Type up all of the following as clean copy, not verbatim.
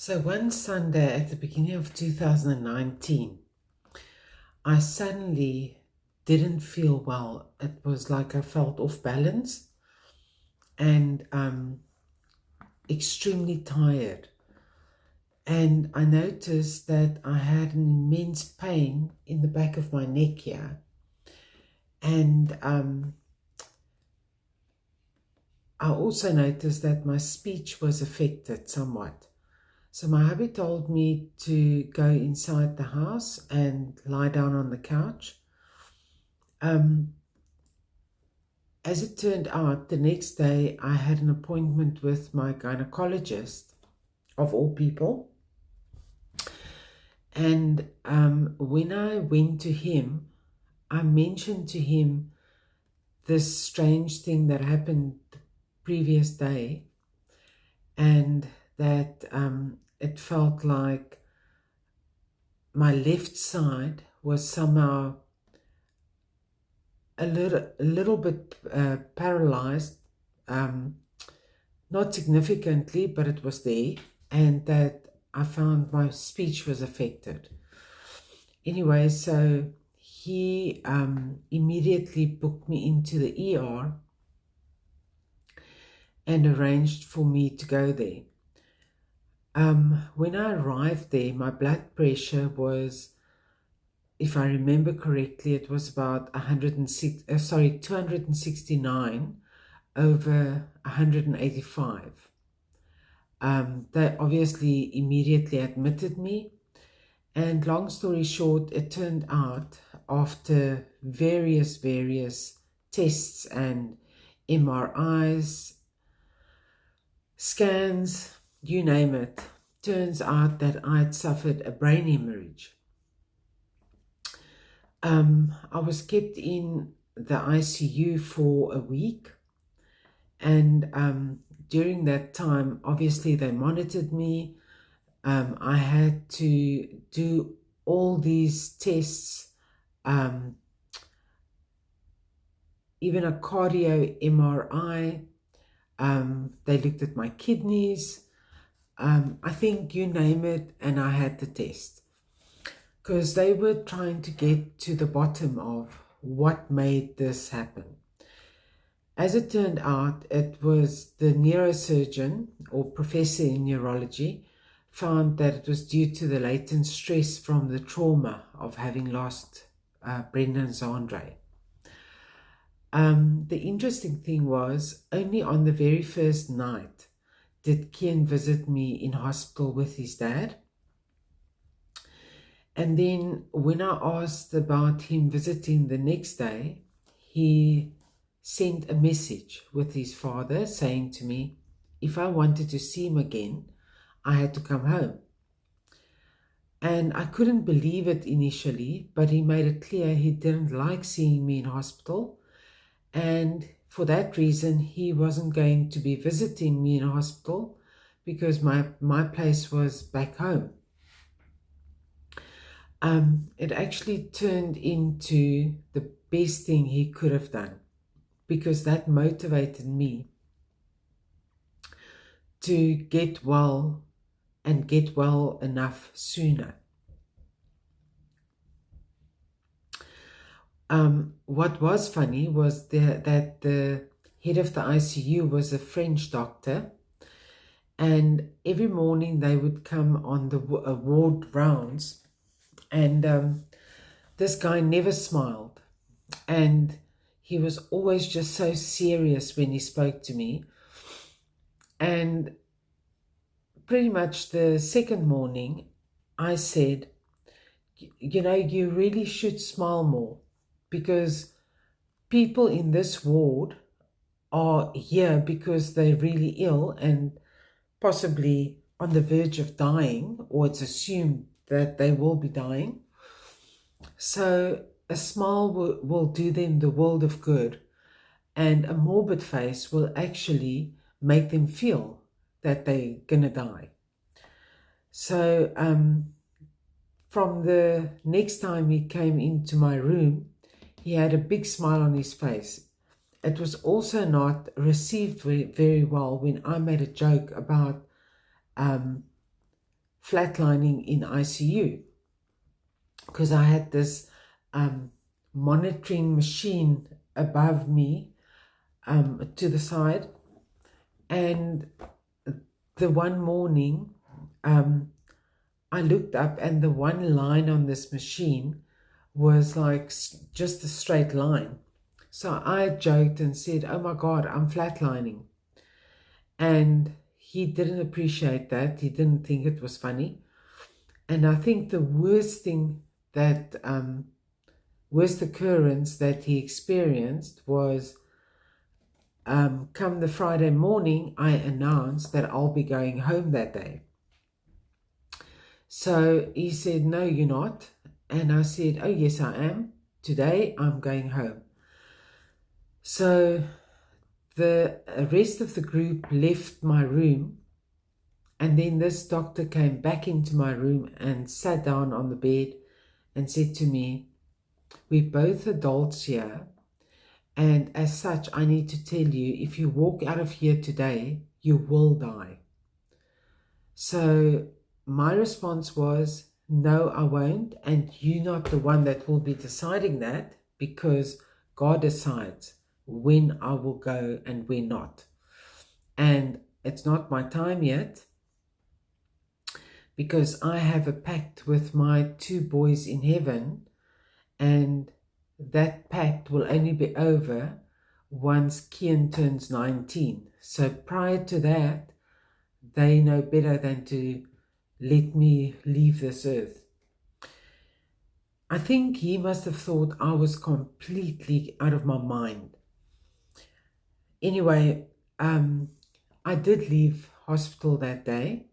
So one Sunday at the beginning of 2019, I suddenly didn't feel well. It was like I felt off balance and extremely tired. And I noticed that I had an immense pain in the back of my neck here. And I also noticed that my speech was affected somewhat. So my hubby told me to go inside the house and lie down on the couch. Um, as it turned out, the next day I had an appointment with my gynecologist, of all people. And when I went to him, I mentioned to him this strange thing that happened the previous day, and that it felt like my left side was somehow a little bit paralyzed, not significantly, but it was there, and that I found my speech was affected. Anyway, so he immediately booked me into the ER and arranged for me to go there. When I arrived there, my blood pressure was, if I remember correctly, it was about 269 over 185. They obviously immediately admitted me, and long story short, it turned out after various tests and MRIs, scans, you name it, turns out that I'd suffered a brain hemorrhage. I was kept in the ICU for a week, and during that time, obviously, they monitored me. I had to do all these tests, even a cardio MRI. They looked at my kidneys. I think you name it, and I had the test. Because they were trying to get to the bottom of what made this happen. As it turned out, it was the neurosurgeon or professor in neurology found that it was due to the latent stress from the trauma of having lost Brendan Zandre. The interesting thing was, only on the very first night did Kian visit me in hospital with his dad. And then when I asked about him visiting the next day, he sent a message with his father saying to me, if I wanted to see him again, I had to come home. And I couldn't believe it initially, but he made it clear he didn't like seeing me in hospital. And for that reason, he wasn't going to be visiting me in hospital because my place was back home. It actually turned into the best thing he could have done, because that motivated me to get well and get well enough sooner. What was funny was that the head of the ICU was a French doctor, and every morning they would come on the ward rounds, and this guy never smiled, and he was always just so serious when he spoke to me. And pretty much the second morning, I said, you really should smile more, because people in this ward are here because they're really ill and possibly on the verge of dying, or it's assumed that they will be dying. So a smile will do them the world of good, and a morbid face will actually make them feel that they're gonna die. So from the next time he came into my room, he had a big smile on his face. It was also not received very well when I made a joke about flatlining in ICU because I had this monitoring machine above me to the side. And the one morning, I looked up and the one line on this machine was like just a straight line. So I joked and said, "Oh my God, I'm flatlining." And he didn't appreciate that. He didn't think it was funny. And I think the worst thing that, worst occurrence that he experienced was come the Friday morning, I announced that I'll be going home that day. So he said, "No, you're not." And I said, "Oh, yes, I am. Today I'm going home." So the rest of the group left my room. And then this doctor came back into my room and sat down on the bed and said to me, "We're both adults here. And as such, I need to tell you, if you walk out of here today, you will die." So my response was, "No, I won't. And you're not the one that will be deciding that, because God decides when I will go and when not. And it's not my time yet, because I have a pact with my 2 boys in heaven, and that pact will only be over once Kian turns 19. So prior to that, they know better than to let me leave this earth." I think he must have thought I was completely out of my mind. Anyway, I did leave hospital that day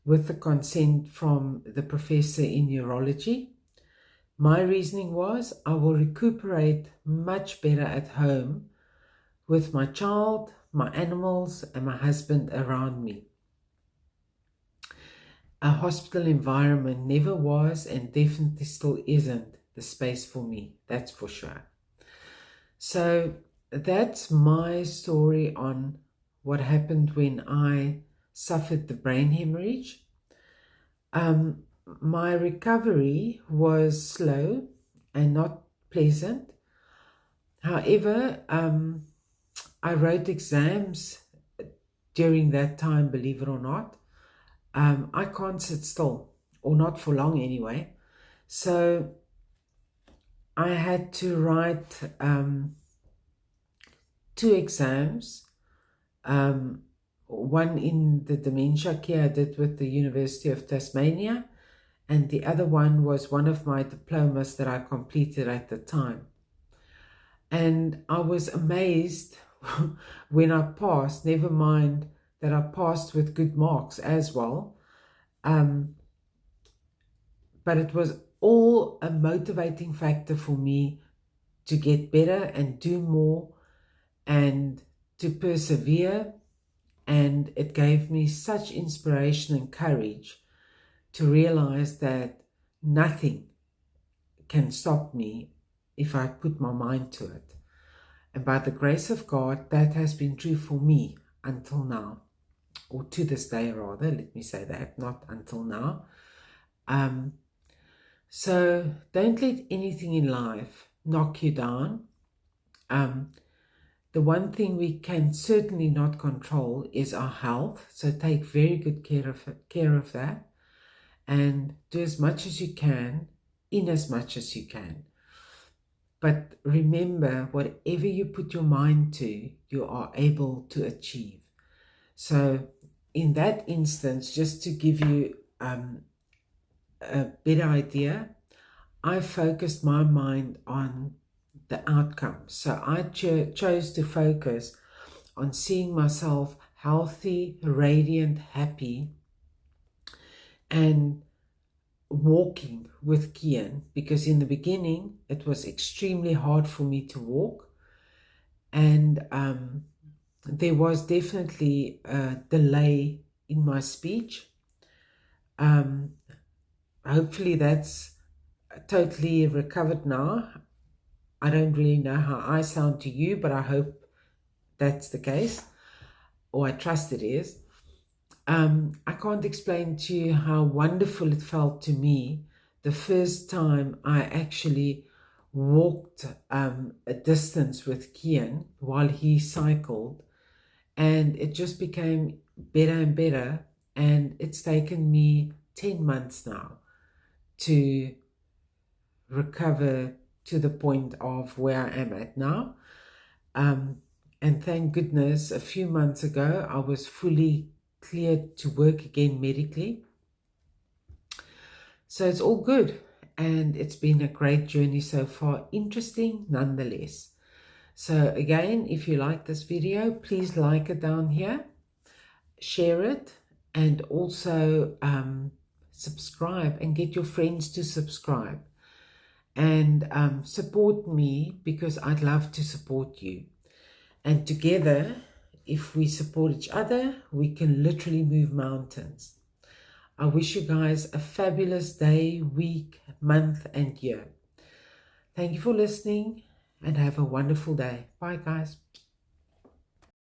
with the consent from the professor in neurology. My reasoning was I will recuperate much better at home with my child, my animals, and my husband around me. A hospital environment never was and definitely still isn't the space for me, that's for sure. So that's my story on what happened when I suffered the brain hemorrhage. My recovery was slow and not pleasant. However, I wrote exams during that time, believe it or not. I can't sit still, or not for long anyway. So I had to write 2 exams. One in the dementia care I did with the University of Tasmania, and the other one was one of my diplomas that I completed at the time. And I was amazed when I passed, never mind that I passed with good marks as well. But it was all a motivating factor for me to get better and do more and to persevere. And it gave me such inspiration and courage to realize that nothing can stop me if I put my mind to it. And by the grace of God, that has been true for me until now, or to this day rather, let me say that, not until now. So don't let anything in life knock you down. The one thing we can certainly not control is our health, so take very good care of that, and do as much as you can, in as much as you can. But remember, whatever you put your mind to, you are able to achieve. So in that instance, just to give you a better idea, I focused my mind on the outcome. So I chose to focus on seeing myself healthy, radiant, happy, and walking with Kian, because in the beginning it was extremely hard for me to walk, and there was definitely a delay in my speech. Hopefully that's totally recovered now. I don't really know how I sound to you, but I hope that's the case, or I trust it is. I can't explain to you how wonderful it felt to me the first time I actually walked a distance with Kian while he cycled, and it just became better and better. And it's taken me 10 months now to recover to the point of where I am at now. Um, and thank goodness, a few months ago, I was fully cleared to work again medically. So it's all good. And it's been a great journey so far, interesting nonetheless. So again, if you like this video, please like it down here, share it, and also subscribe and get your friends to subscribe. And support me, because I'd love to support you. And together, if we support each other, we can literally move mountains. I wish you guys a fabulous day, week, month, and year. Thank you for listening, and have a wonderful day. Bye, guys.